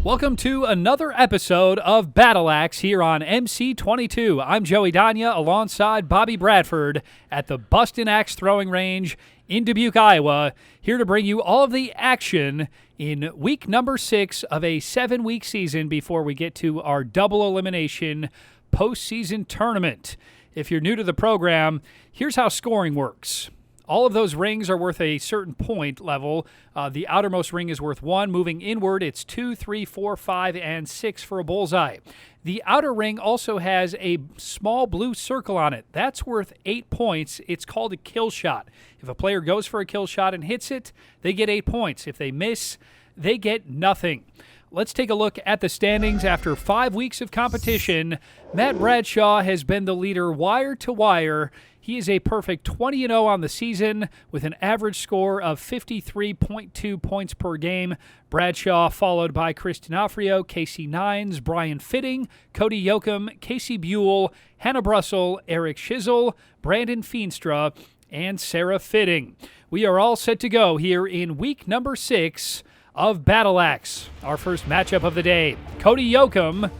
Welcome to another episode of Battle Axe here on MC22. I'm Joey DONIA alongside Bobby Bradford at the Bustin Axe Throwing Range in Dubuque, Iowa, here to bring you all of the action in week number 6 of a 7-week season before we get to our double elimination postseason tournament. If you're new to the program, here's how scoring works. All of those rings are worth a certain point level. The outermost ring is worth 1. Moving inward, it's 2, 3, 4, 5, and 6 for a bullseye. The outer ring also has a small blue circle on it. That's worth 8 points. It's called a kill shot. If a player goes for a kill shot and hits it, they get 8 points. If they miss, they get nothing. Let's take a look at the standings after 5 weeks of competition. Matt Bradshaw has been the leader wire to wire. He is a perfect 20-0 on the season with an average score of 53.2 points per game. Bradshaw followed by Chris D'Onofrio, Casey Nines, Brian Fitting, Cody JOCHUM, Casey BUOL, Hannah BROESSEL, Eric Schizzle, Brandon FEENSTRA, and Sarah Fitting. We are all set to go here in week number 6 of Battle Axe. Our first matchup of the day, Cody JOCHUM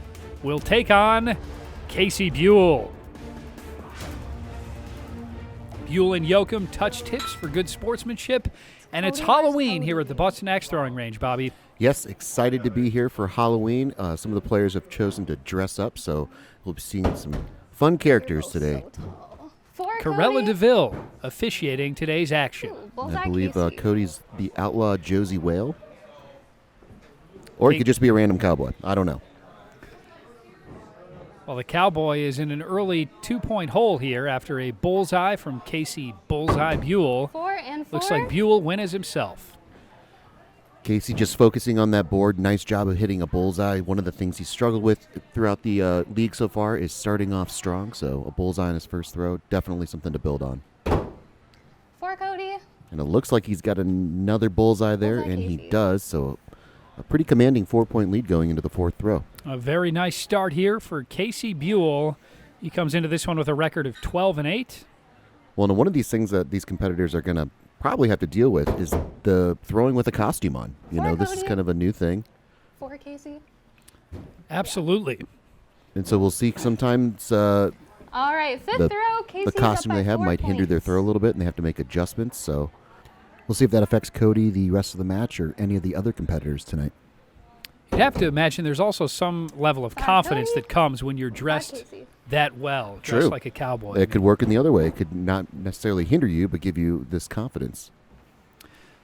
will take on Casey BUOL. BUOL and JOCHUM touch tips for good sportsmanship, and it's Halloween here at the Bustin Axe Throwing Range, Bobby. Yes, excited to be here for Halloween. Some of the players have chosen to dress up, so we'll be seeing some fun characters today. Corella DeVille officiating today's action. I believe Cody's the outlaw Josie Whale. Or he could just be a random cowboy. I don't know. Well, the cowboy is in an early 2-point hole here after a bullseye from Casey Bullseye BUOL. 4 and 4. Looks like BUOL wins himself. Casey just focusing on that board. Nice job of hitting a bullseye. One of the things he struggled with throughout the league so far is starting off strong. So a bullseye on his first throw, definitely something to build on. 4, Cody. And it looks like he's got another bullseye there, and he does. So a pretty commanding 4-point lead going into the fourth throw. A very nice start here for Casey BUOL. He comes into this one with a record of 12-8. Well, and one of these things that these competitors are going to probably have to deal with is the throwing with a costume on. You know, this is kind of a new thing. 4, Casey. Absolutely. And so we'll see sometimes All right, fifth throw. Casey's the costume up by they have 4 might hinder their points. throw a little bit, and they have to make adjustments. So we'll see if that affects Cody the rest of the match or any of the other competitors tonight. You'd have to imagine there's also some level of confidence that comes when you're dressed that well, dressed like a cowboy. It could work in the other way. It could not necessarily hinder you, but give you this confidence.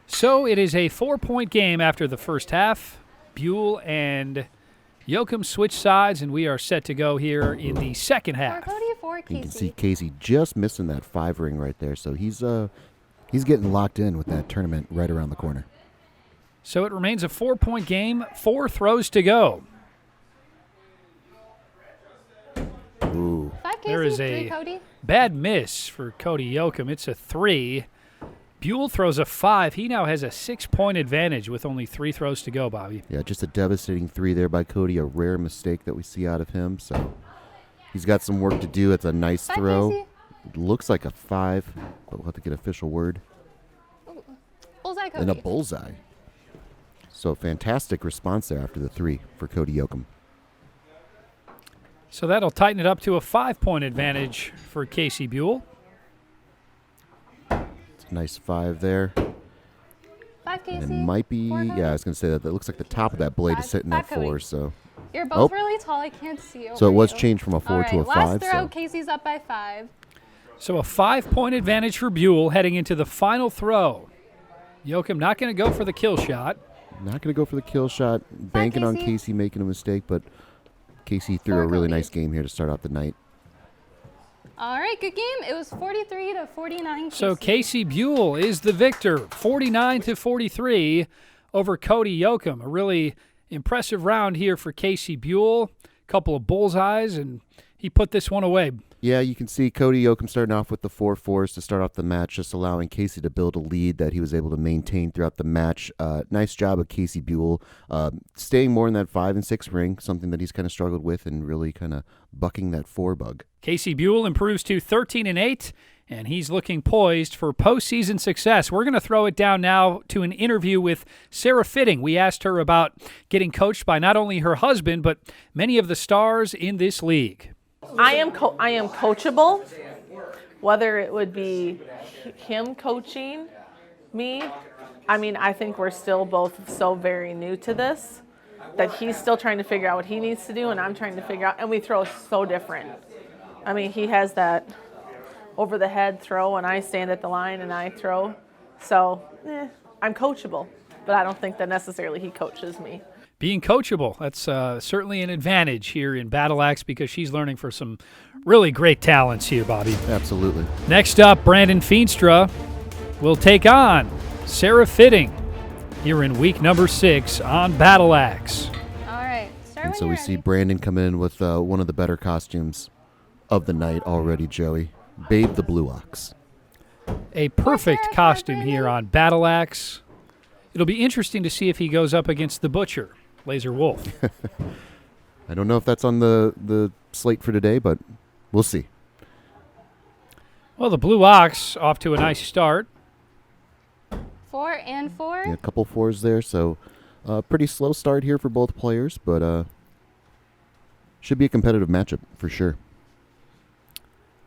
So it is a 4-point game after the first half. BUOL and JOCHUM switch sides, and we are set to go here in the second half. 4, Cody, 4, Casey. You can see Casey just missing that 5 ring right there. So he's getting locked in with that tournament right around the corner. So it remains a 4-point game, 4 throws to go. Ooh. 5, Casey. There is 3, a Cody. bad miss for Cody JOCHUM. It's a 3. BUOL throws a 5. He now has a 6-point advantage with only 3 throws to go, Bobby. Yeah, just a devastating 3 there by Cody, a rare mistake that we see out of him. So he's got some work to do. It's a nice 5, throw. Casey. It looks like a 5, but we'll have to get official word. Ooh. Bullseye, Cody. And a bullseye. So fantastic response there after the 3 for Cody JOCHUM. So that'll tighten it up to a 5-point advantage for Casey BUOL. It's a nice 5 there. 5, Casey. And it might be, 4, Cody. yeah, I was going to say that. It looks like the top of that blade is 5, sitting at 5, Cody. 4. So You're both really tall. I can't see over So it was you. changed from a 4 to a 5. Last throw. So Casey's up by 5. So a 5-point advantage for BUOL heading into the final throw. JOCHUM not going to go for the kill shot. not going to go for the kill shot, banking on Casey making a mistake, but Casey threw a really nice game here to start out the night. All right, good game. It was 43-49. So Casey BUOL is the victor, 49-43 over Cody JOCHUM. A really impressive round here for Casey BUOL. Couple of bullseyes, and he put this one away. Yeah, you can see Cody JOCHUM starting off with the 4-4s to start off the match, just allowing Casey to build a lead that he was able to maintain throughout the match. Nice job of Casey BUOL, staying more in that 5 and 6 ring, something that he's kind of struggled with, and really kind of bucking that 4 bug. Casey BUOL improves to 13-8 and he's looking poised for postseason success. We're going to throw it down now to an interview with Sarah Fitting. We asked her about getting coached by not only her husband, but many of the stars in this league. I am coachable, whether it would be him coaching me. I mean, I think we're still both so very new to this that he's still trying to figure out what he needs to do, and I'm trying to figure out, and we throw so different. I mean, he has that over the head throw, and I stand at the line and I throw. So, I'm coachable, but I don't think that necessarily he coaches me. Being coachable, that's certainly an advantage here in Battle Axe because she's learning for some really great talents here, Bobby. Absolutely. Next up, Brandon Feenstra will take on Sarah Fitting here in week number 6 on Battle Axe. All right. Start And when so we you're see ready. Brandon come in with one of the better costumes of the night already, Joey. Babe the Blue Ox. A perfect Sarah, costume Brandon. here on Battle Axe. It'll be interesting to see if he goes up against the Butcher, Laser Wolf. I don't know if that's on the slate for today, but we'll see. Well, the Blue Ox off to a nice start. 4 and 4. Yeah, a couple fours there, so pretty slow start here for both players, but should be a competitive matchup for sure.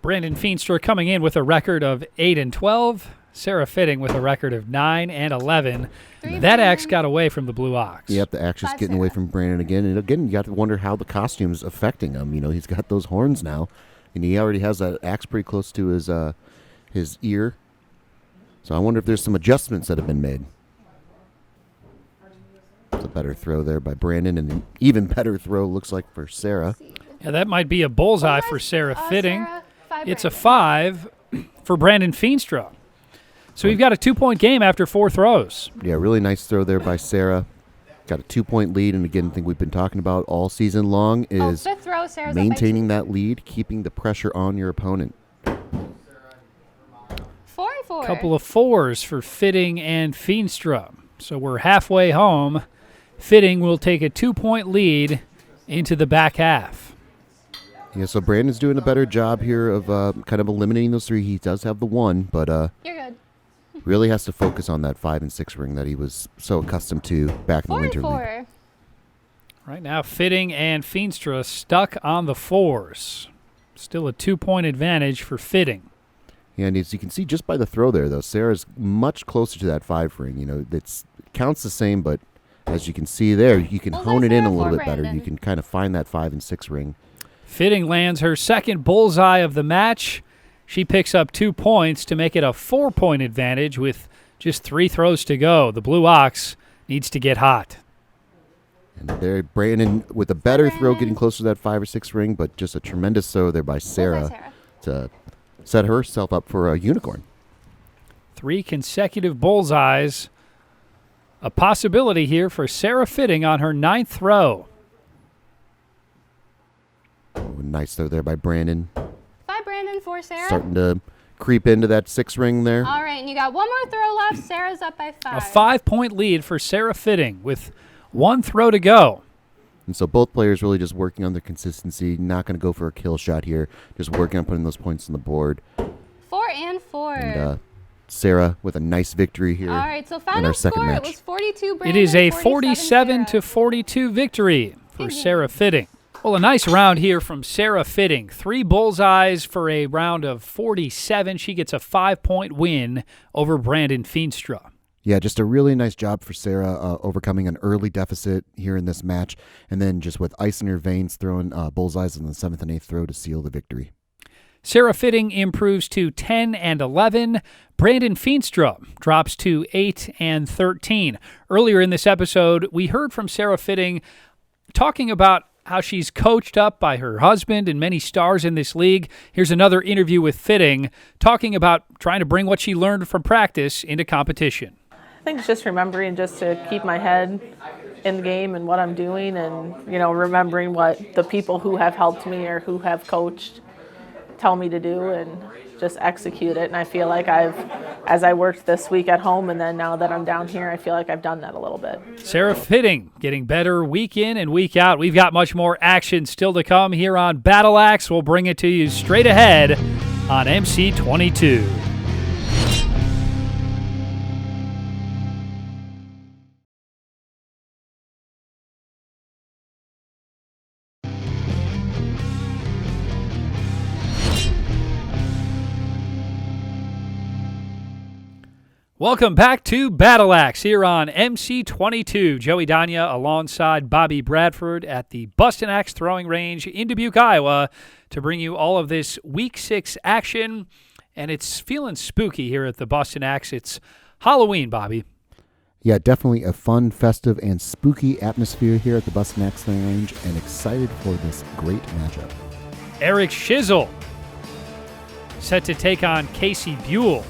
Brandon Feenstra coming in with a record of 8 and 12. Sarah Fitting with a record of 9 and 11. Three That Brandon. axe got away from the Blue Ox. Yep, the axe is 5 getting away Sarah. from Brandon again. And again, you got to wonder how the costume's affecting him. You know, he's got those horns now, and he already has that axe pretty close to his ear. So I wonder if there's some adjustments that have been made. It's a better throw there by Brandon, and an even better throw looks like for Sarah. Yeah, that might be a bullseye for Sarah Fitting. Sarah, 5 It's a Brandon. 5 for Brandon Feenstra. So we've got a 2-point game after 4 throws. Yeah, really nice throw there by Sarah. Got a 2-point lead, and again, I think we've been talking about all season long is 5th throw, Sarah's up by maintaining 2. that lead, keeping the pressure on your opponent. 4 and 4. Couple of 4s for Fitting and Feenstra. So we're halfway home. Fitting will take a 2-point lead into the back half. Yeah, so Brandon's doing a better job here of kind of eliminating those 3. He does have the 1, but You're good. really has to focus on that 5 and 6 ring that he was so accustomed to back in the 4 and winter league. 4. Right now, Fitting and Feenstra stuck on the 4s. Still a 2-point advantage for Fitting. Yeah, and as you can see just by the throw there, though, Sarah's much closer to that 5 ring. You know, it counts the same, but as you can see there, you can Bullseye hone it in a Sarah little for bit better. You Brandon. can kind of find that 5 and 6 ring. Fitting lands her second bullseye of the match. She picks up 2 points to make it a 4-point advantage with just 3 throws to go. The Blue Ox needs to get hot. And there, Brandon with a better throw, Brandon. getting closer to that 5 or 6 ring, but just a tremendous throw there by Sarah Sarah. to set herself up for a unicorn. 3 consecutive bullseyes. A possibility here for Sarah Fitting on her 9th throw. Oh, nice throw there by Brandon. 5 Brandon, 4 Sarah. Starting to creep into that 6 ring there. All right, and you got 1 more throw left. Sarah's up by 5. A 5-point lead for Sarah Fitting with 1 throw to go. And so both players really just working on their consistency, not going to go for a kill shot here, just working on putting those points on the board. 4 and 4. And Sarah with a nice victory here. All right, so in final our second score, match. it was 42 It Brandon, is a 47 Sarah. 47-42 victory for Good game. Sarah Fitting. Well, a nice round here from Sarah Fitting. 3 bullseyes for a round of 47. She gets a 5-point win over Brandon Feenstra. Yeah, just a really nice job for Sarah overcoming an early deficit here in this match, and then just with ice in her veins, throwing bullseyes on the 7th and 8th throw to seal the victory. Sarah Fitting improves to 10 and 11. Brandon Feenstra drops to 8 and 13. Earlier in this episode, we heard from Sarah Fitting talking about how she's coached up by her husband and many stars in this league. Here's another interview with Fitting talking about trying to bring what she learned from practice into competition. I think it's just remembering just to keep my head in the game and what I'm doing, and remembering what the people who have helped me or who have coached tell me to do, and just execute it. And I feel like as I worked this week at home, and then now that I'm down here, I feel like I've done that a little bit. Sarah Fitting getting better week in and week out. We've got much more action still to come here on Battle Axe. We'll bring it to you straight ahead on MC22. Welcome back to Battle Axe here on MC22. Joey DONIA alongside Bobby Bradford at the Bustin Axe Throwing Range in Dubuque, Iowa, to bring you all of this Week 6 action. And it's feeling spooky here at the Bustin Axe. It's Halloween, Bobby. Yeah, definitely a fun, festive, and spooky atmosphere here at the Bustin Axe Throwing Range, and excited for this great matchup. Eric Schiesel set to take on Casey BUOL.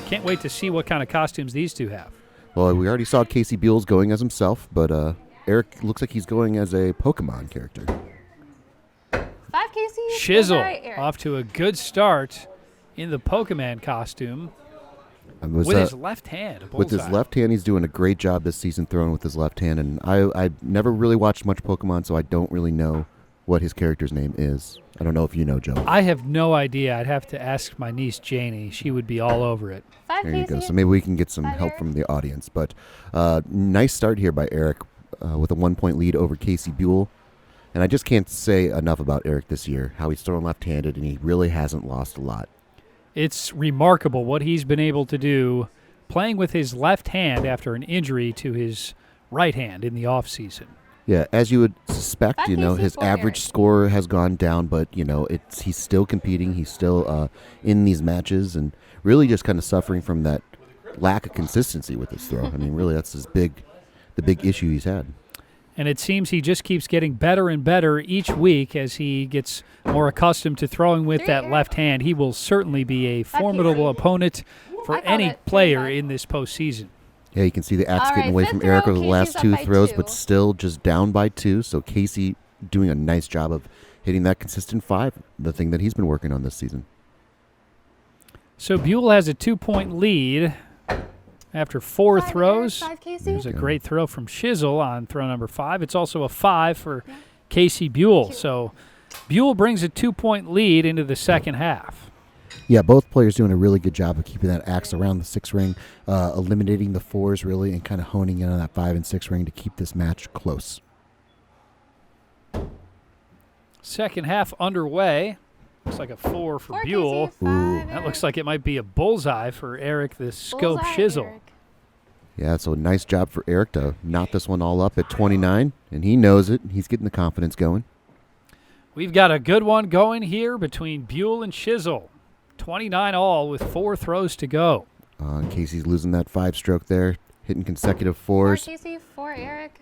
Can't wait to see what kind of costumes these two have. Well, we already saw Casey BUOL's going as himself, but Eric looks like he's going as a Pokemon character. 5 Casey. Schiesel off to a good start in the Pokemon costume with his left hand. With his left hand, he's doing a great job this season throwing with his left hand. And I never really watched much Pokemon, so I don't really know what his character's name is. I don't know if you know, Joe. I have no idea. I'd have to ask my niece Janie. She would be all over it. 5 There you Casey. go. So maybe we can get some help from the audience. But nice start here by Eric with a 1-point lead over Casey BUOL. And I just can't say enough about Eric this year, how he's throwing left-handed, and he really hasn't lost a lot. It's remarkable what he's been able to do playing with his left hand after an injury to his right hand in the offseason. Yeah, as you would suspect, Five you know, Casey, his 4 average Eric. score has gone down, but, you know, he's still competing. He's still in these matches and really just kind of suffering from that lack of consistency with his throw. I mean, really, that's the big issue he's had. And it seems he just keeps getting better and better each week as he gets more accustomed to throwing with that left hand. He will certainly be a formidable opponent for I called any it. player 35. in this postseason. Yeah, you can see the axe All getting right, away fifth from throw, Eric over the Casey's last up 2 by throws, 2. but still just down by 2. So Casey doing a nice job of hitting that consistent 5, the thing that he's been working on this season. So BUOL has a 2-point lead after 4 5 throws. Eric, 5 Casey. There's a great throw from Schiesel on throw number 5. It's also a 5 for Casey BUOL. So BUOL brings a 2-point lead into the second half. Yeah, both players doing a really good job of keeping that axe around the 6 ring, eliminating the 4s really, and kind of honing in on that 5 and 6 ring to keep this match close. Second half underway. Looks like a 4 for 4 BUOL. Casey, 5 That Eric. looks like it might be a bullseye for Eric, the scope Bullseye, Schiesel. Eric. Yeah, so nice job for Eric to knot this one all up at 29, and he knows it. He's getting the confidence going. We've got a good one going here between BUOL and Schiesel. 29 all with 4 throws to go. Casey's losing that 5-stroke there, hitting consecutive 4 4s, Casey, 4 Eric.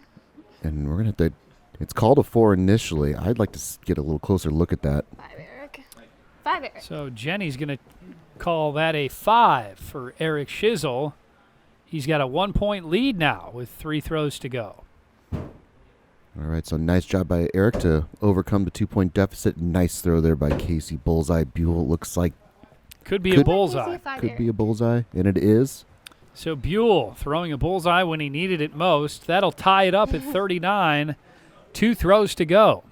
and we're going to have to... It's called a 4 initially. I'd like to get a little closer look at that. 5 Eric. 5 Eric. So Jenny's going to call that a 5 for Eric Schiesel. He's got a 1-point lead now with 3 throws to go. All right, so nice job by Eric to overcome the 2-point deficit. Nice throw there by Casey. Bullseye. BUOL looks like Could be a Could- bullseye. Casey, 5 could Eric. be a bullseye, and it is. So BUOL throwing a bullseye when he needed it most. That'll tie it up at 39. 2 throws to go.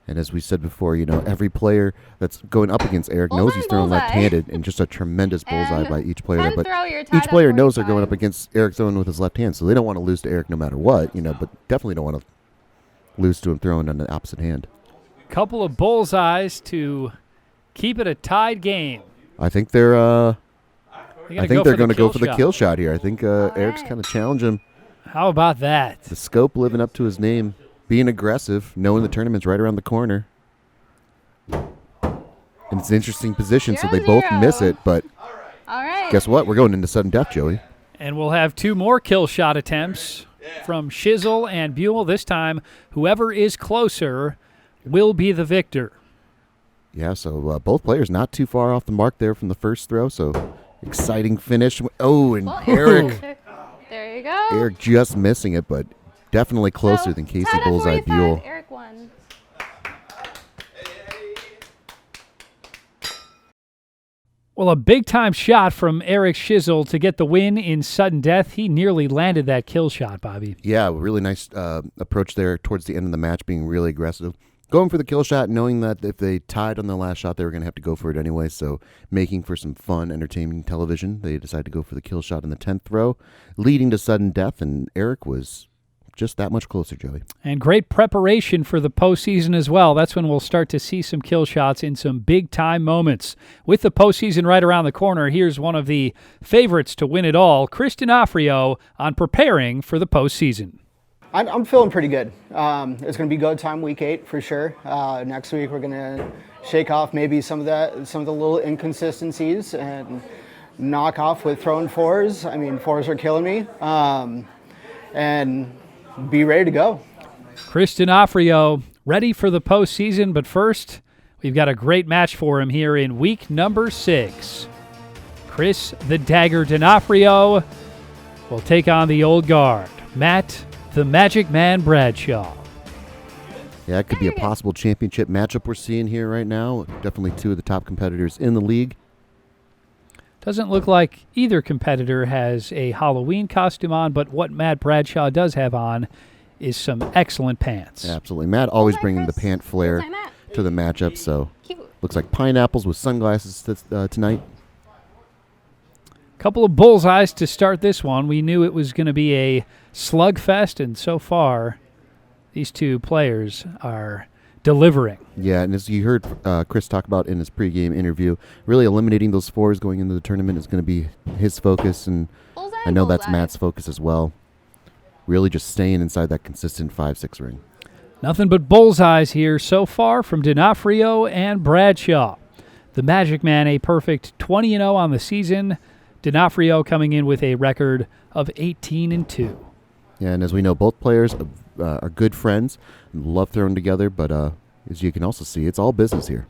And as we said before, you know, every player that's going up against Eric knows he's throwing Bullseye. left-handed, and just a tremendous bullseye And by each player there. 10 But throw, you're tied each up player knows they're 45. going up against Eric throwing with his left hand, so they don't want to lose to Eric no matter what, you know, but definitely don't want to lose to him throwing on the opposite hand. Couple of bullseyes to keep it a tied game. I think they're They're going to go for the shot. kill shot here. I think Eric's right. kind of challenging him. How about that? The scope living up to his name, being aggressive, knowing the tournament's right around the corner. And it's an interesting position, so they both 0-0. miss it, but All right. guess what? We're going into sudden death, Joey. And we'll have 2 more kill shot attempts from Schiesel and BUOL. This time, whoever is closer will be the victor. Yeah, so both players not too far off the mark there from the first throw, so exciting finish. Oh, and Well, Eric There you go. Eric just missing it, but definitely closer So, than Casey tied at Bullseye 45, BUOL. Eric won. Well, a big-time shot from Eric Schiesel to get the win in sudden death. He nearly landed that kill shot, Bobby. Yeah, really nice approach there towards the end of the match, being really aggressive. going for the kill shot, knowing that if they tied on the last shot, they were going to have to go for it anyway. So making for some fun, entertaining television, they decided to go for the kill shot in the 10th throw, leading to sudden death, and Eric was just that much closer, Joey. And great preparation for the postseason as well. That's when we'll start to see some kill shots in some big-time moments. With the postseason right around the corner, here's one of the favorites to win it all, Chris D'Onofrio, on preparing for the postseason. I'm feeling pretty good. It's going to be go time week 8 for sure. Next week we're going to shake off maybe some of the little inconsistencies and knock off with throwing 4s. I mean, 4s are killing me. And be ready to go. Chris D'Onofrio ready for the postseason, but first we've got a great match for him here in week number 6. Chris the Dagger D'Onofrio will take on the old guard, Matt the Magic Man Bradshaw. Yeah, it could be a possible championship matchup we're seeing here right now. Definitely two of the top competitors in the league. Doesn't look like either competitor has a Halloween costume on, but what Matt Bradshaw does have on is some excellent pants. Absolutely. Matt always bringing the pant flair to the matchup, so looks like pineapples with sunglasses tonight. Couple of bullseyes to start this one. We knew it was going to be a slugfest, and so far these two players are delivering. Yeah, and as you heard Chris talk about in his pregame interview, really eliminating those 4s going into the tournament is going to be his focus, and I know that's Matt's focus as well. Really just staying inside that consistent 5-6 ring. Nothing but bullseyes here so far from D'Onofrio and Bradshaw. The Magic Man a perfect 20-0 on the season. D'Onofrio coming in with a record of 18-2. Yeah, and as we know, both players are good friends and love throwing together, but as you can also see, it's all business here.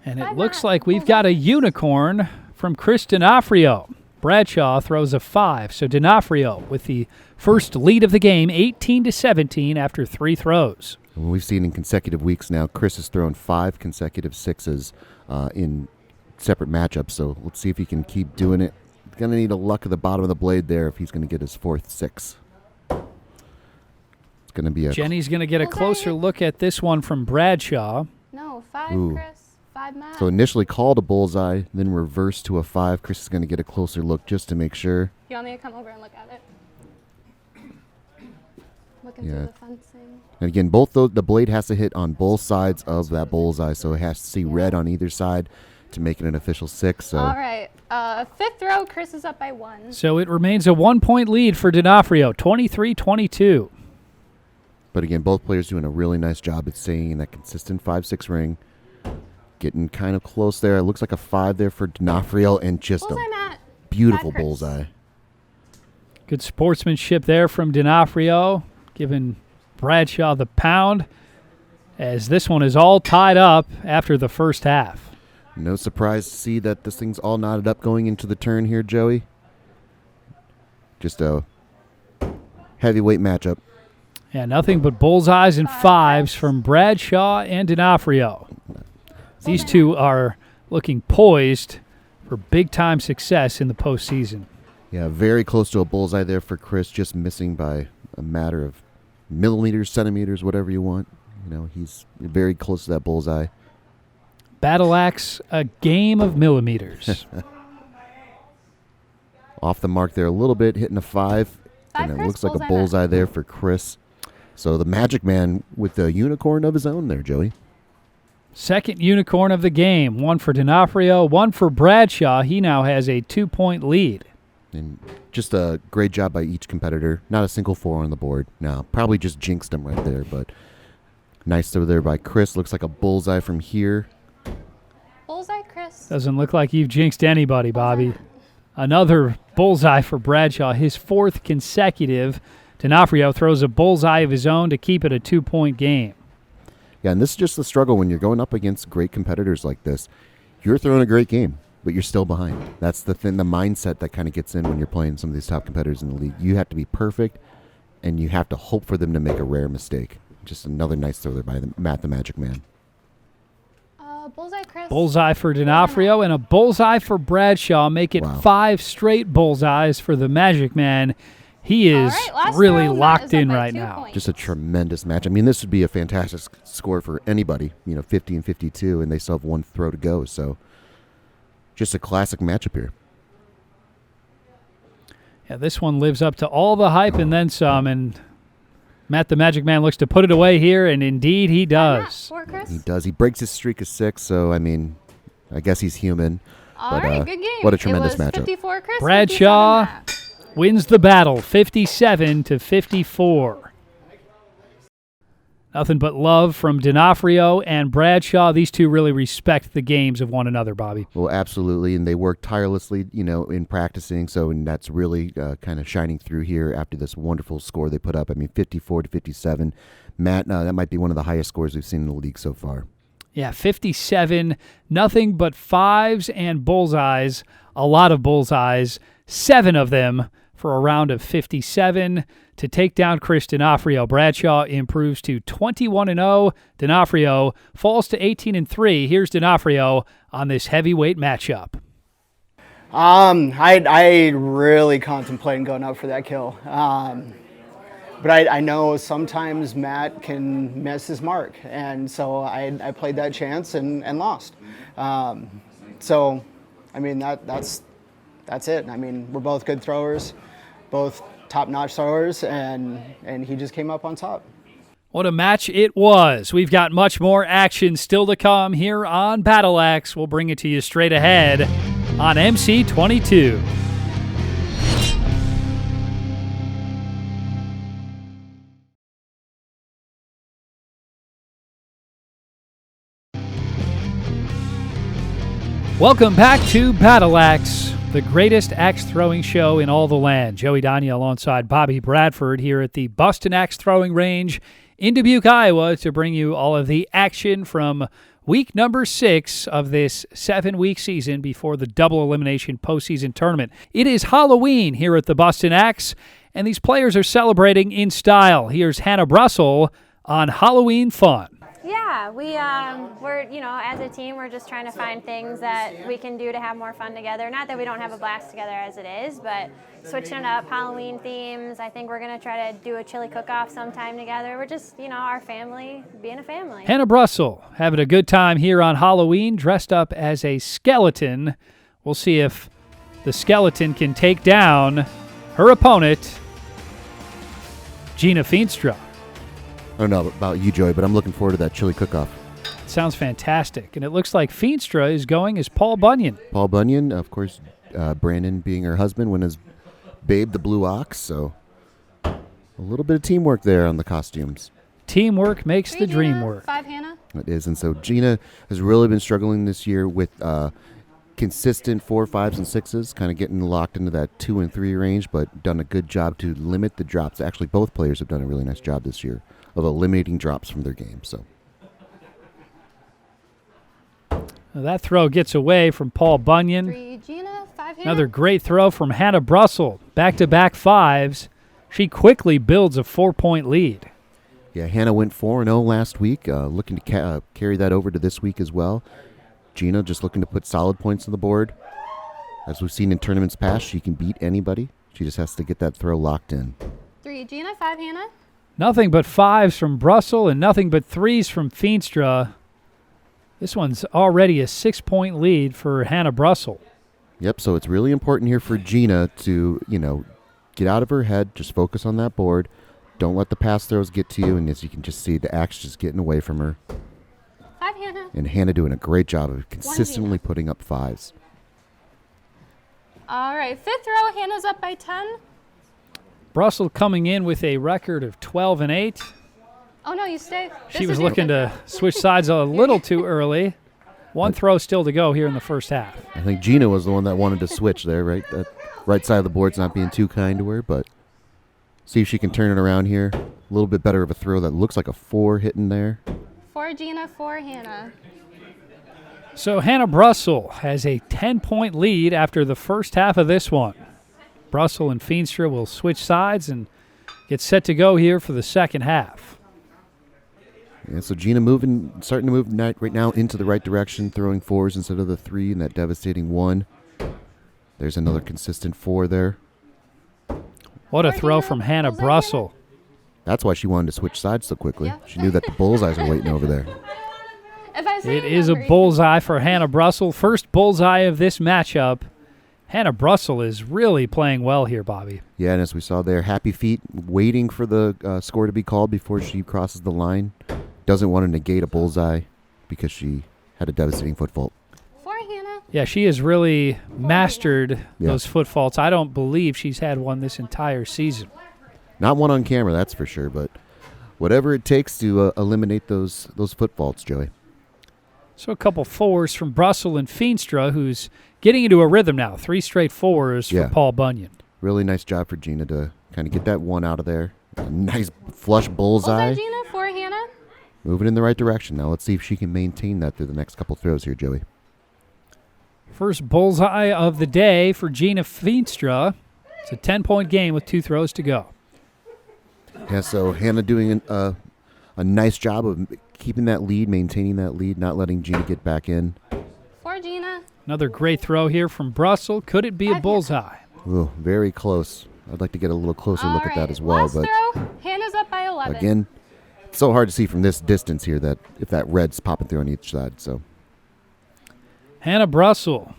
And it looks like we've got a unicorn from Chris D'Onofrio. Bradshaw throws a 5, so D'Onofrio with the first lead of the game, 18-17 after 3 throws. And we've seen in consecutive weeks now, Chris has thrown 5 consecutive 6s in separate matchups, so let's see if he can keep doing it. He's going to need a luck at the bottom of the blade there if he's going to get his 4th 6. It's going to be a... Jenny's going to get a closer look at this one from Bradshaw. No, 5, Chris. 5 Matt. So initially called a bullseye, then reversed to a 5. Chris is going to get a closer look just to make sure. You want me to come over and look at it? Looking through the fencing. And again, both the blade has to hit on both sides of that bullseye, so it has to see red on either side to make it an official 6. So. All right. 5th throw, Chris is up by 1. So it remains a 1-point lead for D'Onofrio, 23-22. But again, both players doing a really nice job at staying in that consistent 5-6 ring. Getting kind of close there. It looks like a 5 there for D'Onofrio, and just Bullseye, a Matt. beautiful 5, Chris. bullseye. Good sportsmanship there from D'Onofrio, giving Bradshaw the pound, as this one is all tied up after the first half. No surprise to see that this thing's all knotted up going into the turn here, Joey. Just a heavyweight matchup. Yeah, nothing but bullseyes and 5s from Bradshaw and D'Onofrio. These two are looking poised for big-time success in the postseason. Yeah, very close to a bullseye there for Chris, just missing by a matter of millimeters, centimeters, whatever you want. You know, he's very close to that bullseye. Battle Axe, a game of millimeters. Off the mark there a little bit, hitting a 5. And it Chris, looks like a bullseye bullseye there for Chris. So the Magic Man with a unicorn of his own there, Joey. Second unicorn of the game. 1 for D'Onofrio, 1 for Bradshaw. He now has a 2-point lead. And just a great job by each competitor. Not a single 4 on the board. Now, probably just jinxed him right there, but nice throw there by Chris. Looks like a bullseye from here. Bullseye, Chris. Doesn't look like you've jinxed anybody, Bobby. Another bullseye for Bradshaw, his 4th consecutive. D'Onofrio throws a bullseye of his own to keep it a 2-point game. Yeah, and this is just the struggle when you're going up against great competitors like this. You're throwing a great game, but you're still behind. That's the thing, the mindset that kind of gets in when you're playing some of these top competitors in the league. You have to be perfect, and you have to hope for them to make a rare mistake. Just another nice throw there by Matt the Magic Man. Bullseye, Chris. Bullseye for D'Onofrio and a bullseye for Bradshaw. Make it 5 straight bullseyes for the Magic Man He is All right, last really throw, Matt locked is up in by right 2 now. points. Just a tremendous match. I mean, this would be a fantastic score for anybody. 50 and 52, and they still have one throw to go. So, just a classic matchup here. Yeah, this one lives up to all the hype and then some. And Matt the Magic Man looks to put it away here, and indeed he does. For Chris. He does. He breaks his streak of 6. So, I mean, I guess he's human. All right, good game. What a tremendous it was matchup. 54 Chris, Bradshaw 57 Matt. wins the battle, 57-54. Nothing but love from D'Onofrio and Bradshaw. These two really respect the games of one another, Bobby. Well, absolutely, and they work tirelessly, in practicing. So, and that's really kind of shining through here after this wonderful score they put up. I mean, 54-57. Matt, that might be one of the highest scores we've seen in the league so far. Yeah, 57, nothing but fives and bullseyes, a lot of bullseyes, 7 of them for a round of 57 to take down Chris D'Onofrio. Bradshaw improves to 21-0. D'Onofrio falls to 18-3. Here's D'Onofrio on this heavyweight matchup. I really contemplating going up for that kill. But I know sometimes Matt can miss his mark, and so I played that chance and lost. So, I mean, that's it. I mean, we're both good throwers, both top-notch throwers, and he just came up on top. What a match it was. We've got much more action still to come here on Battle Axe. We'll bring it to you straight ahead on MC22. Welcome back to Battle Axe, the greatest axe throwing show in all the land. Joey Donia alongside Bobby Bradford here at the Bustin Axe Throwing Range in Dubuque, Iowa, to bring you all of the action from week number 6 of this 7-week season before the double elimination postseason tournament. It is Halloween here at the Bustin Axe, and these players are celebrating in style. Here's Hannah Brussel on Halloween fun. Yeah, we're, as a team, we're just trying to find things that we can do to have more fun together. Not that we don't have a blast together as it is, but switching it up, Halloween themes. I think we're going to try to do a chili cook-off sometime together. We're just, our family, being a family. Hannah Brussel having a good time here on Halloween, dressed up as a skeleton. We'll see if the skeleton can take down her opponent, GINA FEENSTRA. I don't know about you, Joey, but I'm looking forward to that chili cook-off. Sounds fantastic. And it looks like FEENSTRA is going as Paul Bunyan. Paul Bunyan, of course, Brandon being her husband when his babe, the Blue Ox. So a little bit of teamwork there on the costumes. Teamwork makes the dream Gina, work. 5 Hannah. It is. And so GINA has really been struggling this year with consistent 4, 5s, and 6s, kind of getting locked into that 2 and 3 range, but done a good job to limit the drops. Actually, both players have done a really nice job this year of eliminating drops from their game. So That throw gets away from Paul Bunyan. 3 Gina, 5 Hannah. Another great throw from Hannah Brussel. Back-to-back 5s. She quickly builds a 4-point lead. yeah, Hannah went 4-0 last week, looking to carry that over to this week as well. GINA just looking to put solid points on the board. As we've seen in tournaments past, she can beat anybody. She just has to get that throw locked in. 3 Gina, 5 Hannah. Nothing but 5s from Brussel and nothing but 3s from FEENSTRA. This one's already a 6-point lead for Hannah Brussel. Yep, so it's really important here for GINA to, get out of her head, just focus on that board. Don't let the pass throws get to you, and as you can just see, the axe just getting away from her. 5 Hannah. And Hannah doing a great job of consistently putting up 5s. All right, 5th row, Hannah's up by 10. Brussel coming in with a record of 12-8. Oh, no, you stay. She was looking to switch sides a little too early. One throw still to go here in the first half. I think GINA was the one that wanted to switch there, right? That right side of the board's not being too kind to her, but see if she can turn it around here. A little bit better of a throw. That looks like a 4 hitting there. 4 Gina, 4 Hannah. So Hannah Brussel has a 10-point lead after the first half of this one. Brussel and FEENSTRA will switch sides and get set to go here for the second half. Yeah, so GINA starting to move right now into the right direction, throwing 4s instead of the 3 and that devastating 1. There's another consistent 4 there. What a throw from Hannah Brussel. That's why she wanted to switch sides so quickly. She knew that the bullseyes are waiting over there. It is a bullseye for Hannah Brussel. First bullseye of this matchup. Hannah Brussel is really playing well here, Bobby. Yeah, and as we saw there, happy feet, waiting for the score to be called before she crosses the line. Doesn't want to negate a bullseye because she had a devastating foot fault. Yeah, she has really mastered those foot faults. I don't believe she's had one this entire season. Not one on camera, that's for sure, but whatever it takes to eliminate those foot faults, Joey. So a couple fours from Brussel and Feenstra, who's getting into a rhythm now. 3 straight fours for Paul Bunyan. Really nice job for Gina to kind of get that one out of there. A nice flush bullseye. Gina, for Hannah. Moving in the right direction. Now let's see if she can maintain that through the next couple throws here, Joey. First bullseye of the day for Gina Feenstra. It's a 10-point game with 2 throws to go. Yeah, so Hannah doing a nice job of keeping that lead, maintaining that lead, not letting Gina get back in. For Gina. Another great throw here from Brussel. Could it be a bullseye? Ooh, very close. I'd like to get a little closer look at that as well. Last throw. Hannah's up by 11. Again, it's so hard to see from this distance here that if that red's popping through on each side. So Hannah Brussel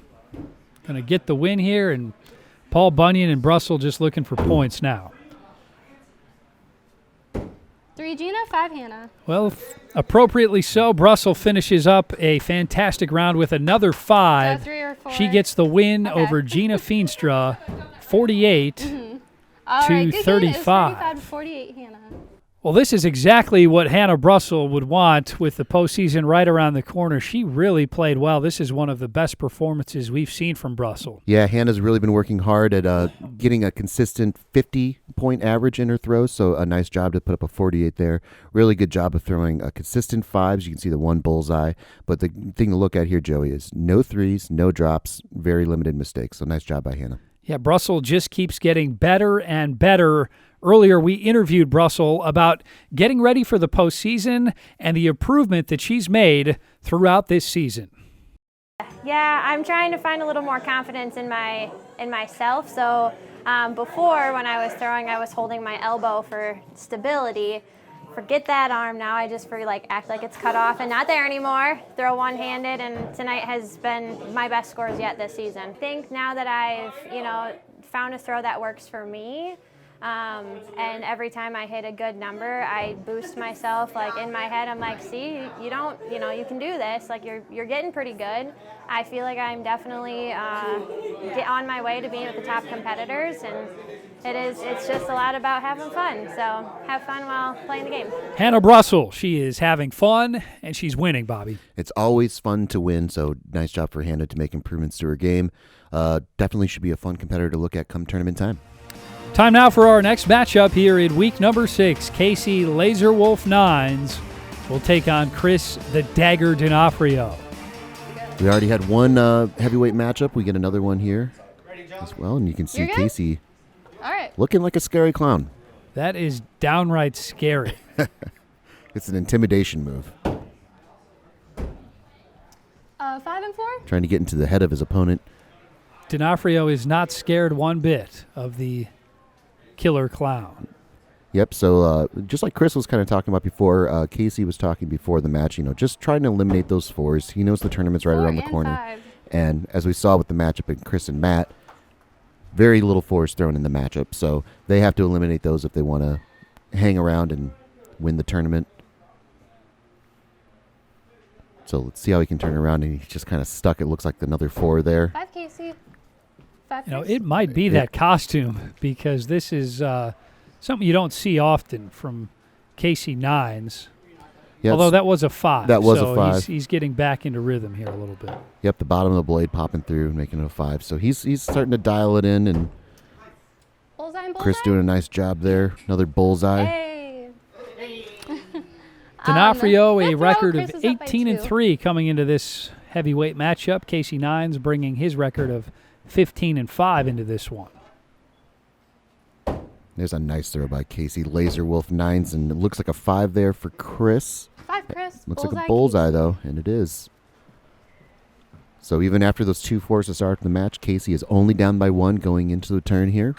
going to get the win here, and Paul Bunyan and Brussel just looking for points now. 3 Gina, 5 Hannah. Well, appropriately so. Brussel finishes up a fantastic round with another 5. 3 or 4. She gets the win over Gina Feenstra, 48 to All right, good 35. 35-48 Hannah. Well, this is exactly what Hannah Brussel would want with the postseason right around the corner. She really played well. This is one of the best performances we've seen from Brussel. yeah, Hannah's really been working hard at getting a consistent 50-point average in her throws, so a nice job to put up a 48 there. Really good job of throwing a consistent 5s. You can see the one bullseye, but the thing to look at here, Joey, is no 3s, no drops, very limited mistakes. So nice job by Hannah. Yeah, Brussel just keeps getting better and better. Earlier, we interviewed Brussel about getting ready for the postseason and the improvement that she's made throughout this season. Yeah, I'm trying to find a little more confidence in myself. So before, when I was throwing, I was holding my elbow for stability. Forget that arm now. I just act like it's cut off and not there anymore. Throw one-handed, and tonight has been my best scores yet this season. I think now that I've found a throw that works for me. And every time I hit a good number, I boost myself. In my head, I'm like, see, you can do this. You're getting pretty good. I feel like I'm definitely on my way to being with the top competitors, and it's just a lot about having fun. So have fun while playing the game. Hannah Brussel, she is having fun, and she's winning, Bobby. It's always fun to win, so nice job for Hannah to make improvements to her game. Definitely should be a fun competitor to look at come tournament time. Time now for our next matchup here in week number 6. Casey Laser Wolf Nines will take on Chris the Dagger D'Onofrio. We already had one heavyweight matchup. We get another one here as well, and you can see Casey looking like a scary clown. That is downright scary. It's an intimidation move. 5 and 4. Trying to get into the head of his opponent. D'Onofrio is not scared one bit of the killer clown. Yep, so just like Chris was kind of talking about before, Casey was talking before the match, just trying to eliminate those 4s. He knows the tournament's right around the corner. 5. And as we saw with the matchup in Chris and Matt, very little 4s thrown in the matchup. So they have to eliminate those if they want to hang around and win the tournament. So let's see how he can turn around, and he's just kind of stuck. It looks like another 4 there. 5 Casey. 5 it might be that costume, because this is something you don't see often from Casey Nines. Yeah, although that was a 5. That was so a 5. He's getting back into rhythm here a little bit. Yep, the bottom of the blade popping through and making it a 5. So he's starting to dial it in, and bullseye. Chris doing a nice job there. Another bullseye. Hey. D'Onofrio, a Good throw. record Chris of is up by 18 and 2. 3 coming into this heavyweight matchup. Casey Nines bringing his record of 15 and 5 into this one. There's a nice throw by Casey. Laser Wolf Nines, and it looks like a 5 there for Chris. 5 Chris. Looks like a bullseye, though, and it is. So even after those 2 4s to start the match, Casey is only down by 1 going into the turn here.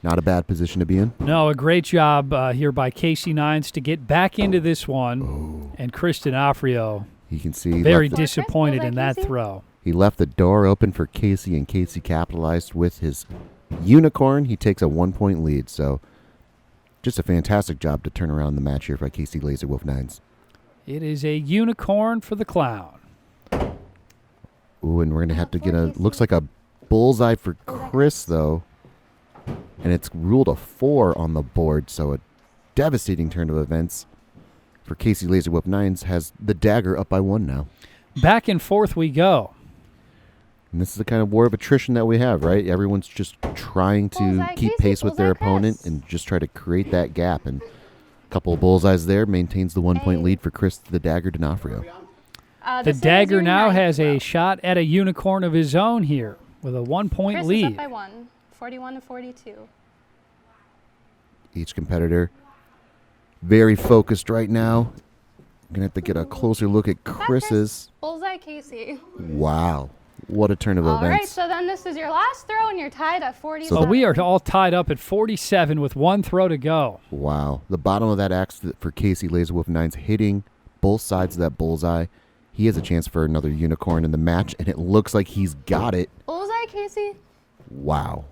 Not a bad position to be in. No, a great job here by Casey Nines to get back into this one. Oh. And Chris D'Onofrio, You can see very left the- disappointed in that Casey? throw. he left the door open for Casey, and Casey capitalized with his unicorn. He takes a 1-point lead. So just a fantastic job to turn around the match here by Casey Laser Wolf Nines. It is a unicorn for the clown. Ooh, and we're going to have to get looks like a bullseye for Chris, though. And it's ruled a 4 on the board, so a devastating turn of events for Casey Laser Wolf Nines. Has the dagger up by 1 now. Back and forth we go. And this is the kind of war of attrition that we have, right? Everyone's just trying to Bullseye keep Casey, pace with their bullseye opponent Chris. and just try to create that gap. And a couple of bullseyes there maintains the 1-point lead for Chris the Dagger D'Onofrio. The This is dagger your now ninth has a throw. shot at a unicorn of his own here with a 1-point Chris is lead. up by 1, 41 to 42. Each competitor very focused right now. I'm going to have to get a closer look at Chris's. Bullseye Casey. Wow. What a turn of All right, events. so then this is your last throw, and you're tied at 47. So we are all tied up at 47 with 1 throw to go. Wow. The bottom of that axe for Casey Laser Wolf Nines hitting both sides of that bullseye. He has a chance for another unicorn in the match, and it looks like he's got it. Bullseye Casey Wow.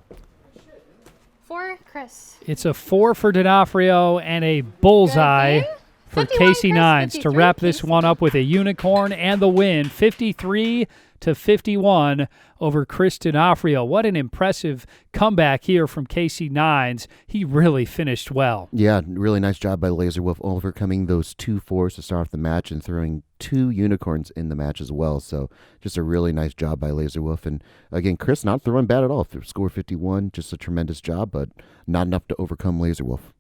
for Chris. It's a 4 for D'Onofrio and a bullseye Good game. for 51 Casey Chris, Nines to 53 wrap this Casey. one up with a unicorn and the win, 53 to 51 over Chris D'Onofrio. What an impressive comeback here from Casey Nines. He really finished well. Yeah, really nice job by Laser Wolf overcoming those 2 4s to start off the match and throwing 2 unicorns in the match as well. So just a really nice job by Laser Wolf. And again, Chris not throwing bad at all. Score 51, just a tremendous job, but not enough to overcome Laser Wolf.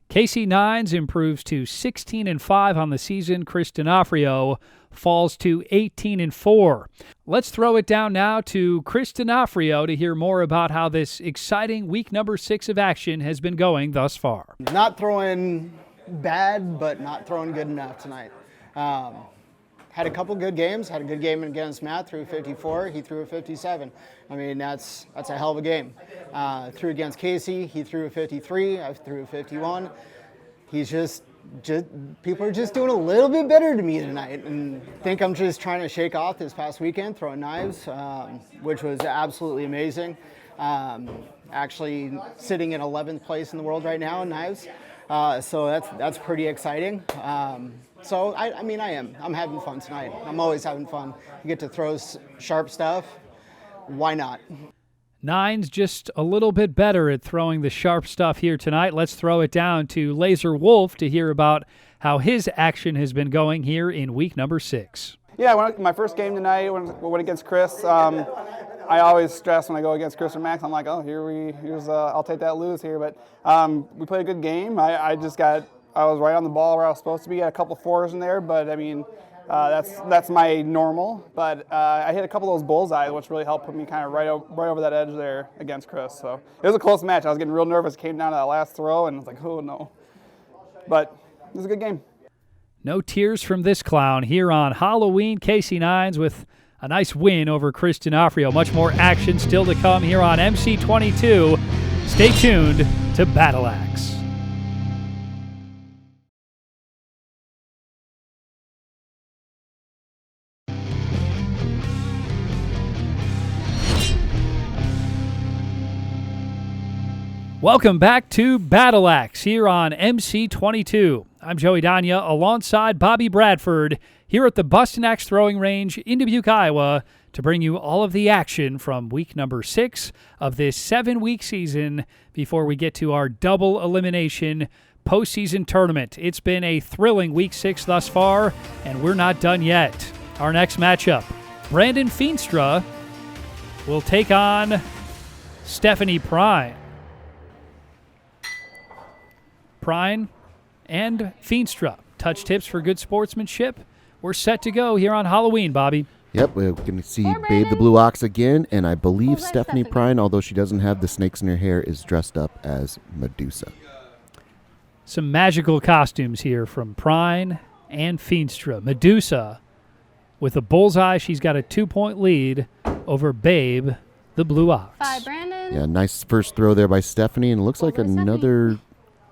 Casey Nines improves to 16-5 on the season. Chris D'Onofrio falls to 18-4. Let's throw it down now to Chris D'Onofrio to hear more about how this exciting week number 6 of action has been going thus far. Not throwing bad, but not throwing good enough tonight. Had a couple good games. Had a good game against Matt, threw a 54. He threw a 57. I mean, that's a hell of a game. Threw against Casey. He threw a 53. I threw a 51. He's just people are just doing a little bit better to me tonight, and think I'm just trying to shake off this past weekend throwing knives, which was absolutely amazing. Actually sitting in 11th place in the world right now in knives, so that's pretty exciting. So I mean I'm having fun tonight. I'm always having fun. You get to throw sharp stuff. Why not? Nines just a little bit better at throwing the sharp stuff here tonight. Let's throw it down to Laser Wolf to hear about how his action has been going here in week number 6. Yeah, my first game tonight went against Chris. I always stress when I go against Chris or Max. I'm like, oh, here's I'll take that lose here. But we played a good game. I was right on the ball where I was supposed to be. I had a couple 4s in there, but I mean, that's my normal. But I hit a couple of those bullseyes, which really helped put me kind of right over that edge there against Chris. So it was a close match. I was getting real nervous. It came down to that last throw, and I was like, oh no. But it was a good game. No tears from this clown here on Halloween. Casey Nines with a nice win over Chris D'Onofrio. Much more action still to come here on MC22. Stay tuned to Battle Axe. Welcome back to Battle Axe here on MC22. I'm Joey Donia alongside Bobby Bradford here at the Bustin Axe Throwing Range in Dubuque, Iowa, to bring you all of the action from week number 6 of this 7-week season before we get to our double elimination postseason tournament. It's been a thrilling week 6 thus far, and we're not done yet. Our next matchup, Brandon FEENSTRA will take on Stephanie PRINE. PRINE and FEENSTRA. Touch tips for good sportsmanship. We're set to go here on Halloween, Bobby. Yep, we're going to see Or Babe the Brandon. Blue Ox again, and I believe Bullseye Stephanie Stephanie. PRINE, although she doesn't have the snakes in her hair, is dressed up as Medusa. Some magical costumes here from PRINE and FEENSTRA. Medusa with a bullseye. She's got a 2-point lead over Babe the Blue Ox. 5, Brandon. Yeah, nice first throw there by Stephanie, and it looks like Bullseye, Stephanie. another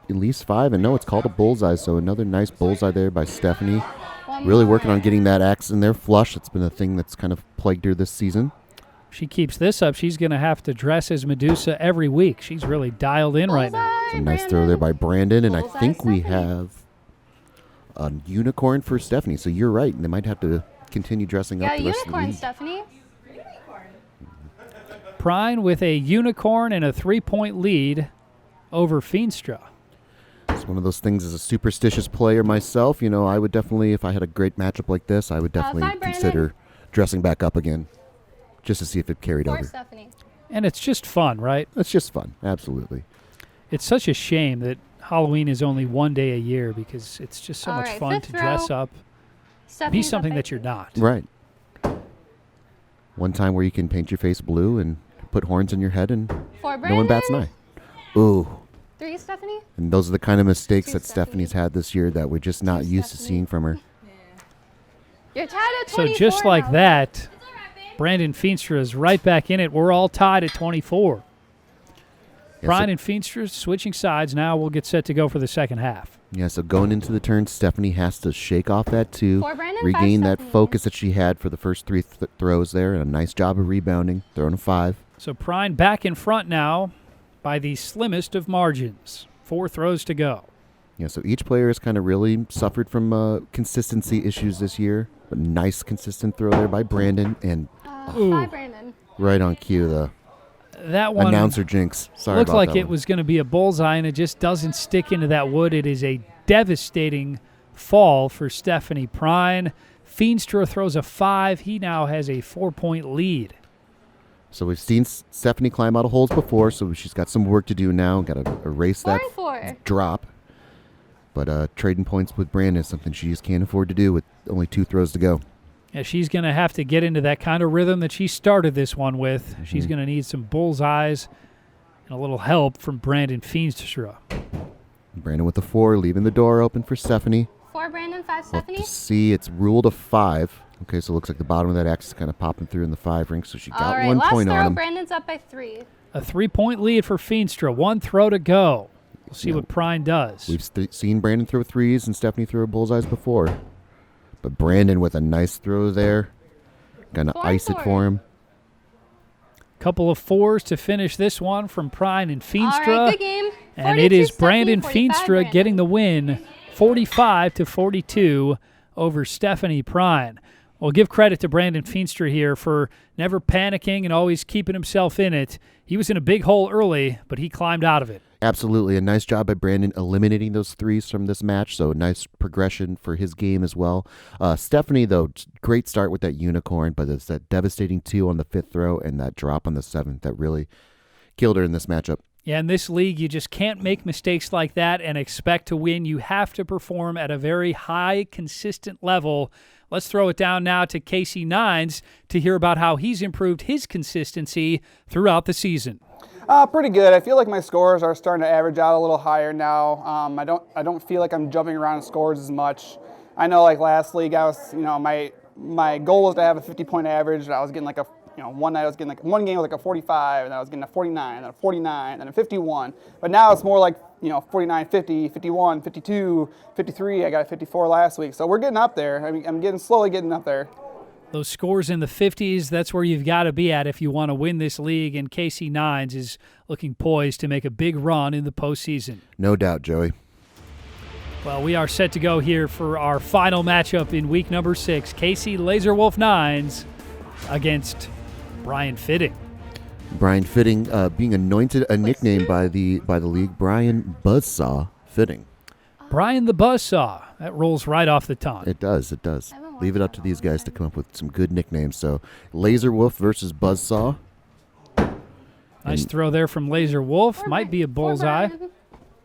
at least 5. And no, it's called a bullseye, so another nice bullseye there by Stephanie. One Really more. working on getting that axe in there flush. It's been a thing that's kind of plagued her this season. She keeps this up, she's going to have to dress as Medusa every week. She's really dialed in right now. Bullseye, It's a nice throw Brandon. there by Brandon, and I Bullseye, think we Stephanie. have a unicorn for Stephanie. So you're right. They might have to continue dressing up Yeah, the rest of the unicorn, league. Stephanie. Prine with a unicorn and a 3-point lead over Feenstra. It's one of those things as a superstitious player myself. You know, I would definitely, if I had a great matchup like this, I would definitely 5, Brandon. consider dressing back up again just to see if it carried 4, over. Stephanie. And it's just fun, right? It's just fun. Absolutely. It's such a shame that Halloween is only one day a year because it's just so All much right, fun fifth to dress row. up, be Stephanie's up something by that you're 3. not. Right. One time where you can paint your face blue and put horns in your head and 4, Brandon. no one bats an eye. Ooh. 3, Stephanie. And those are the kind of mistakes 2, that Stephanie. Stephanie's had this year that we're just not 2, used to Stephanie. seeing from her. You're tied at So 24 just like now. that, Brandon Feenstra is right back in it. We're all tied at 24. Yeah, Prine so, and Feenstra switching sides now. We'll get set to go for the second half. yeah, so going into the turn, Stephanie has to shake off that 2, 4, Brandon. 5, regain that Stephanie. focus that she had for the first 3 throws there, and a nice job of rebounding, throwing a 5. So Prine back in front now by the slimmest of margins. 4 throws to go. Yeah, so each player has kind of really suffered from consistency issues this year. A nice consistent throw there by Brandon, and 5, Brandon. right on cue, the That one announcer jinx. Sorry looked about like that it one. was going to be a bullseye, and it just doesn't stick into that wood. It is a devastating fall for Stephanie Prine. Feenstra throws a 5. He now has a 4-point lead. So we've seen Stephanie climb out of holes before, so she's got some work to do now. Got to erase 4 that and 4. drop. But trading points with Brandon is something she just can't afford to do with only 2 throws to go. Yeah, she's going to have to get into that kind of rhythm that she started this one with. She's going to need some bullseyes and a little help from Brandon Feenstra. Brandon with the 4, leaving the door open for Stephanie. 4, Brandon. 5, We'll have Stephanie. to see, it's ruled a 5. Okay, so it looks like the bottom of that axe is kind of popping through in the 5 ring, so she All got right, 1 last point throw. on him. Brandon's up by 3. A 3-point lead for Feenstra. 1 throw to go. We'll see Yeah. what Prine does. We've seen Brandon throw 3s and Stephanie throw bullseyes before. But Brandon with a nice throw there. Gonna 4 and ice it 4. for him. Couple of 4s to finish this one from Prine and Feenstra. All right, good game. And it is 42, Brandon 45, Feenstra Brandon. getting the win, 45-42 over Stephanie Prine. Well, give credit to Brandon Feenstra here for never panicking and always keeping himself in it. He was in a big hole early, but he climbed out of it. Absolutely. A nice job by Brandon eliminating those 3s from this match. So a nice progression for his game as well. Stephanie, though, great start with that unicorn, but it's that devastating 2 on the 5th throw and that drop on the 7th that really killed her in this matchup. Yeah, in this league, you just can't make mistakes like that and expect to win. You have to perform at a very high, consistent level. Let's throw it down now to Casey Nines to hear about how he's improved his consistency throughout the season. Pretty good. I feel like my scores are starting to average out a little higher now. I don't feel like I'm jumping around in scores as much. I know, like last league, I was, my goal was to have a 50-point average. I was getting like one night I was getting like one game was like a 45, and then I was getting a 49, and then a 49, and then a 51. But now it's more like 49, 50, 51, 52, 53. I got a 54 last week, so we're getting up there. I'm slowly getting up there. Those scores in the 50s, that's where you've got to be at if you want to win this league, and Casey Nines is looking poised to make a big run in the postseason. No doubt, Joey. Well, we are set to go here for our final matchup in week number 6. Casey Laserwolf Nines against Brian Fitting. Brian Fitting being anointed a nickname by the league, Brian Buzzsaw Fitting. Brian the Buzzsaw. That rolls right off the tongue. It does. Leave it up to these guys to come up with some good nicknames. So, Laser Wolf versus Buzzsaw. Nice throw there from Laser Wolf. Might be a bullseye.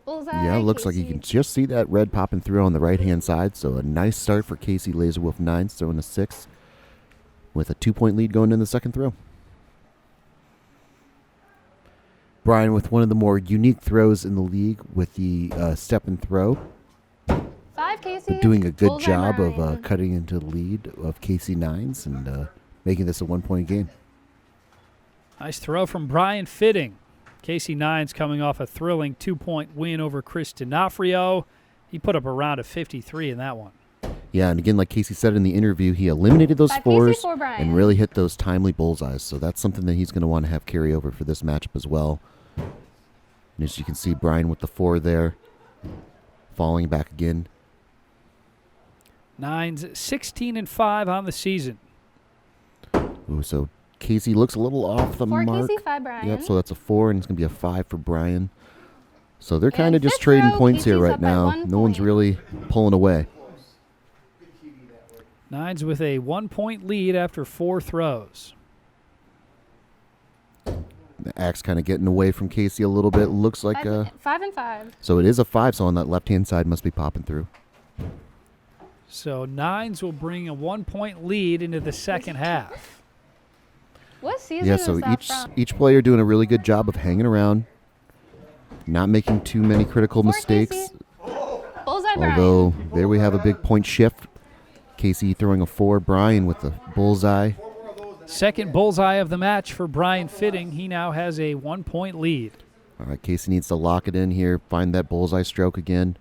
Bullseye. Yeah, looks like you can just see that red popping through on the right-hand side. So, a nice start for Casey Laser Wolf 9, throwing a 6 with a 2-point lead going in the second throw. Brian with one of the more unique throws in the league with the step and throw. 5, Casey. Doing a good Bullseye job Brian. of cutting into the lead of Casey Nines and making this a 1-point game. Nice throw from Brian Fitting. Casey Nines coming off a thrilling 2-point win over Chris D'Onofrio. He put up a round of 53 in that one. Yeah, and again, like Casey said in the interview, he eliminated those fours for Brian. and really hit those timely bullseyes. So that's something that he's going to want to have carry over for this matchup as well. And as you can see, Brian with the 4 there, falling back again. Nines 16-5 on the season. Ooh, so Casey looks a little off the 4 mark. Casey, 5 Brian. Yep, so that's a 4, and it's going to be a 5 for Brian. So they're kind of And just fifth trading row, points here Casey's right up by now. 1 No one's point. really pulling away. Nines with a 1-point lead after 4 throws. The axe kind of getting away from Casey a little bit. Looks like 5 and 5. so it is a 5, so on that left-hand side must be popping through. So Nines will bring a 1-point lead into the second half. What season Yeah, is so that from? each player doing a really good job of hanging around, not making too many critical 4 mistakes. Casey. Bullseye Brian. Although there we have a big point shift. Casey throwing a 4, Brian with the bullseye. Second bullseye of the match for Brian Fitting. He now has a 1-point lead. All right, Casey needs to lock it in here, find that bullseye stroke again.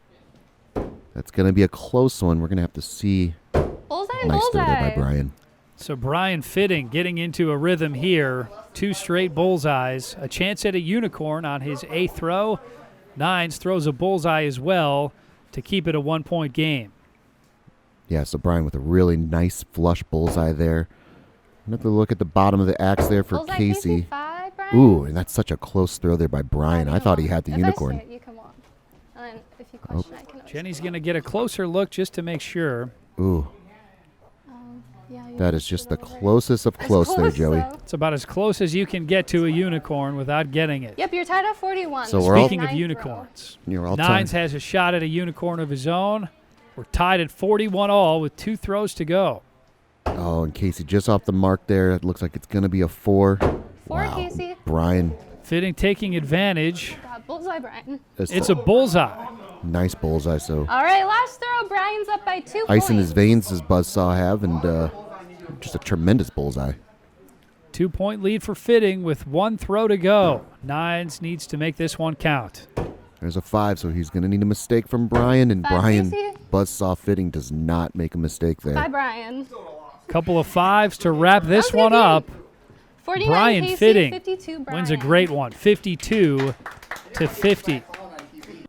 That's going to be a close one. We're going to have to see. Bullseye and Nice throw there by bullseye. Brian. So Brian Fitting getting into a rhythm here. 2 straight bullseyes. A chance at a unicorn on his 8th throw. Nines throws a bullseye as well to keep it a 1-point game. Yeah, so Brian with a really nice flush bullseye there. Another look at the bottom of the axe there for Bullseye Casey. 5 Brian. Ooh, and that's such a close throw there by Brian. I thought he had the If unicorn. I say it, you can walk. And then if you question, I can always Jenny's going to get a closer look just to make sure. Ooh, yeah, you that can is just sit the over. close of It's close there, Joey. though. It's about as close as you can get to a unicorn without getting it. Yep, you're tied at 41. So This we're is all- Speaking of ninth row. unicorns, You're all Nines tied. has a shot at a unicorn of his own. We're tied at 41 all with 2 throws to go. Oh, and Casey just off the mark there. It looks like it's going to be a 4. 4 Wow. Casey. Brian. Fitting taking advantage. Got bullseye Brian. It's a bullseye. nice bullseye. So All right, last throw. Brian's up by 2 ice in his points. veins does Buzzsaw have, and just a tremendous bullseye. 2-point lead for Fitting with 1 throw to go. Nines needs to make this one count. There's a 5, so he's going to need a mistake from Brian, and 5 Brian Casey. Buzzsaw Fitting does not make a mistake there. 5 Brian. Couple of 5s to wrap this Okay, one good. up. 49 Brian Casey, Fitting 52 Brian. wins a great one, 52-50.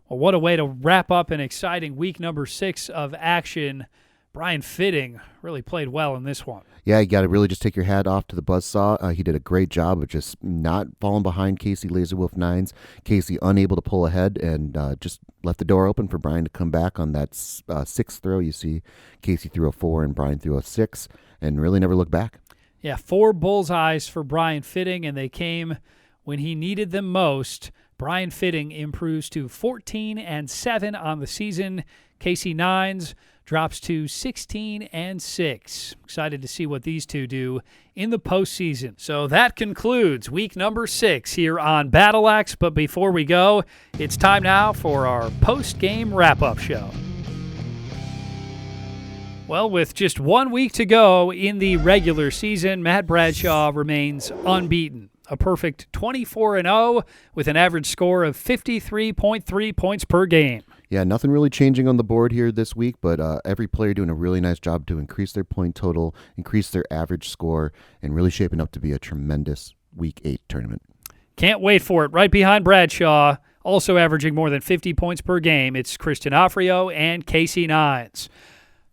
Well, what a way to wrap up an exciting week number 6 of action. Brian Fitting really played well in this one. Yeah, you got to really just take your hat off to the Buzzsaw. He did a great job of just not falling behind Casey Laserwolf Nines. Casey unable to pull ahead and just left the door open for Brian to come back on that 6th throw. You see Casey threw a 4 and Brian threw a 6 and really never looked back. Yeah, 4 bullseyes for Brian Fitting, and they came when he needed them most. Brian Fitting improves to 14-7 on the season. Casey Nines drops to 16-6. Excited to see what these two do in the postseason. So that concludes week number 6 here on Battle Axe. But before we go, it's time now for our post-game wrap-up show. Well, with just 1 week to go in the regular season, Matt Bradshaw remains unbeaten. A perfect 24-0 with an average score of 53.3 points per game. Yeah, nothing really changing on the board here this week, but every player doing a really nice job to increase their point total, increase their average score, and really shaping up to be a tremendous Week 8 tournament. Can't wait for it. Right behind Bradshaw, also averaging more than 50 points per game, it's Chris D'Onofrio and Casey Nines.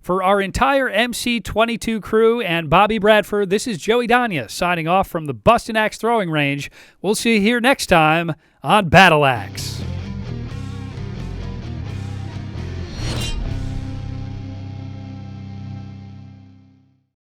For our entire MC22 crew and Bobby Bradford, this is Joey Donia signing off from the Bustin Axe Throwing Range. We'll see you here next time on Battle Axe.